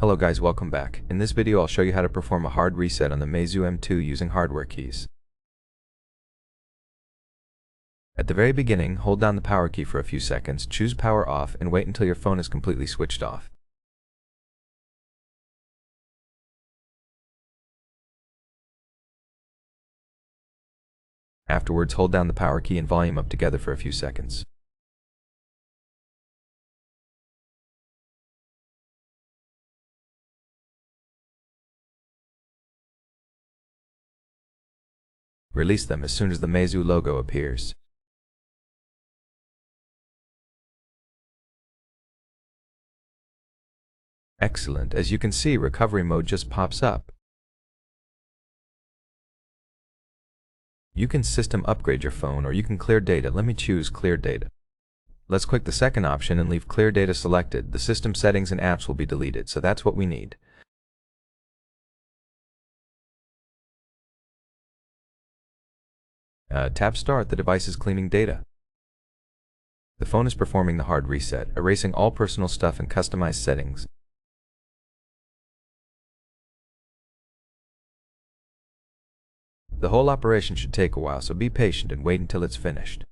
Hello guys, welcome back. In this video I'll show you how to perform a hard reset on the MEIZU M2 using hardware keys. At the very beginning, hold down the power key for a few seconds, choose power off, and wait until your phone is completely switched off. Afterwards, hold down the power key and volume up together for a few seconds. Release them as soon as the MEIZU logo appears. Excellent. As you can see, recovery mode just pops up. You can system upgrade your phone or you can clear data. Let me choose clear data. Let's click the second option and leave clear data selected. The system settings and apps will be deleted, so that's what we need. Tap Start. The device is cleaning data. The phone is performing the hard reset, erasing all personal stuff and customized settings. The whole operation should take a while, so be patient and wait until it's finished.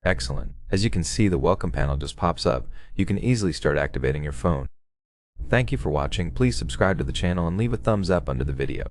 Excellent. As you can see, the welcome panel just pops up. You can easily start activating your phone. Thank you for watching. Please subscribe to the channel and leave a thumbs up under the video.